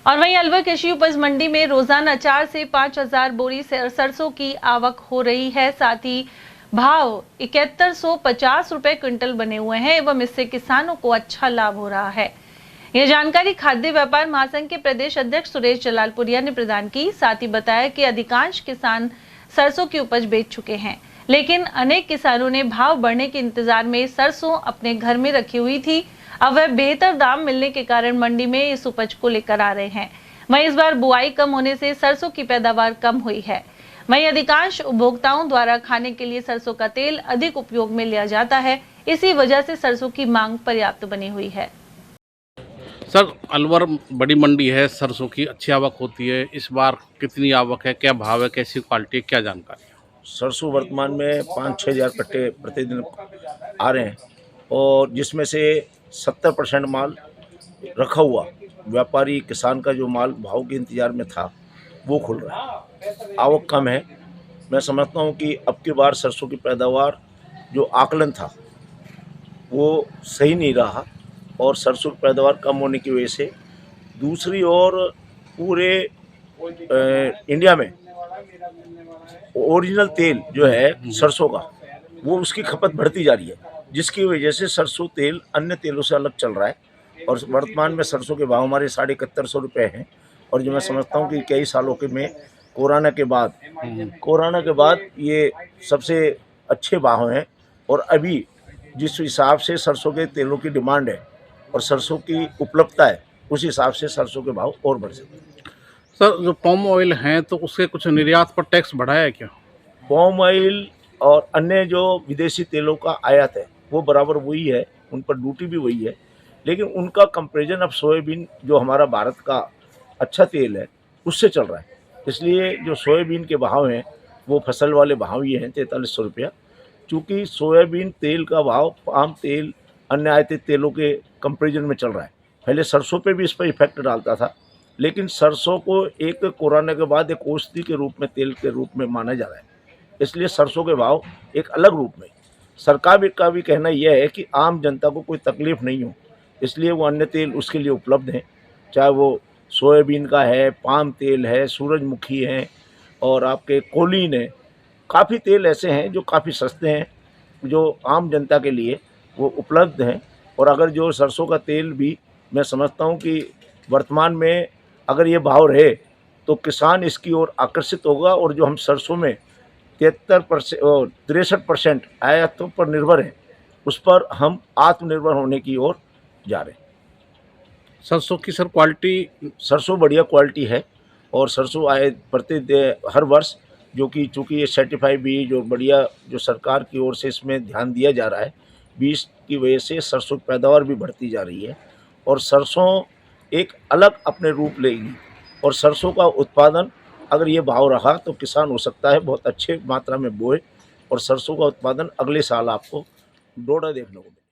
और वहीं अलवर कृषि उपज मंडी में रोजाना 4 से 5,000 बोरी सरसों की आवक हो रही है। साथ ही भाव 7150 रुपए क्विंटल बने हुए हैं एवं इससे किसानों को अच्छा लाभ हो रहा है। यह जानकारी खाद्य व्यापार महासंघ के प्रदेश अध्यक्ष सुरेश जलालपुरिया ने प्रदान की। साथ ही बताया कि अधिकांश किसान सरसों की उपज बेच चुके हैं, लेकिन अनेक किसानों ने भाव बढ़ने के इंतजार में सरसों अपने घर में रखी हुई थी। अब वह बेहतर दाम मिलने के कारण मंडी में इस उपज को लेकर आ रहे हैं। वहीं इस बार बुआई कम होने से सरसों की पैदावार कम हुई है। वहीं अधिकांश उपभोक्ताओं द्वारा खाने के लिए सरसों का तेल अधिक उपयोग में लिया जाता है। इसी वजह से सरसों की मांग पर्याप्त बनी हुई है। सर, अलवर बड़ी मंडी है, सरसों की अच्छी आवक होती है। इस बार कितनी आवक है, क्या भाव है, कैसी क्वालिटी है, क्या जानकारी? सरसों वर्तमान में 5-6 हज़ार कट्टे प्रतिदिन आ रहे हैं और जिसमें से 70% माल रखा हुआ व्यापारी किसान का जो माल भाव के इंतजार में था वो खुल रहा है। आवक कम है। मैं समझता हूँ कि अब की बार सरसों की पैदावार जो आकलन था वो सही नहीं रहा और सरसों की पैदावार कम होने की वजह से दूसरी ओर पूरे इंडिया में ओरिजिनल तेल जो है सरसों का वो उसकी खपत बढ़ती जा रही है, जिसकी वजह से सरसों तेल अन्य तेलों से अलग चल रहा है। और वर्तमान में सरसों के भाव हमारे 7150 रुपये हैं। और जो मैं समझता हूँ कि कई सालों के में कोरोना के बाद ये सबसे अच्छे भाव हैं। और अभी जिस हिसाब से सरसों के तेलों की डिमांड है और सरसों की उपलब्धता है, उस हिसाब से सरसों के भाव और बढ़ सकते हैं। सर, जो पाम ऑयल हैं तो उसके कुछ निर्यात पर टैक्स बढ़ाया है क्या? पाम ऑयल और अन्य जो विदेशी तेलों का आयात है वो बराबर वही है, उन पर ड्यूटी भी वही है, लेकिन उनका कंपैरिजन अब सोयाबीन जो हमारा भारत का अच्छा तेल है उससे चल रहा है। इसलिए जो सोयाबीन के भाव हैं वो फसल वाले भाव ही हैं 4300 रुपया। चूँकि सोयाबीन तेल का भाव पाम तेल अन्य आयातित तेलों के कंपैरिजन में चल रहा है। पहले सरसों पे भी इस पर इफेक्ट डालता था, लेकिन सरसों को एक कोरोना के बाद एक औषधि के रूप में तेल के रूप में माना जा रहा है। इसलिए सरसों के भाव एक अलग रूप में। सरकार का भी कहना यह है कि आम जनता को कोई तकलीफ नहीं हो, इसलिए वो अन्य तेल उसके लिए उपलब्ध हैं, चाहे वो सोयाबीन का है, पाम तेल है, सूरजमुखी है और आपके कोलीन है। काफ़ी तेल ऐसे हैं जो काफ़ी सस्ते हैं, जो आम जनता के लिए वो उपलब्ध हैं। और अगर जो सरसों का तेल भी मैं समझता हूँ कि वर्तमान में अगर ये भाव रहे तो किसान इसकी ओर आकर्षित होगा। और जो हम सरसों में 63% आयातों पर निर्भर हैं, उस पर हम आत्मनिर्भर होने की ओर जा रहे हैं। सरसों की सर क्वालिटी? सरसों बढ़िया क्वालिटी है और सरसों आए हर वर्ष, जो कि चूँकि ये सर्टिफाइड बीज और बढ़िया जो सरकार की ओर से इसमें ध्यान दिया जा रहा है, बीज की वजह से सरसों की पैदावार भी बढ़ती जा रही है और सरसों एक अलग अपने रूप लेगी। और सरसों का उत्पादन अगर ये भाव रहा तो किसान हो सकता है बहुत अच्छे मात्रा में बोए और सरसों का उत्पादन अगले साल आपको डोडा देखने को मिले।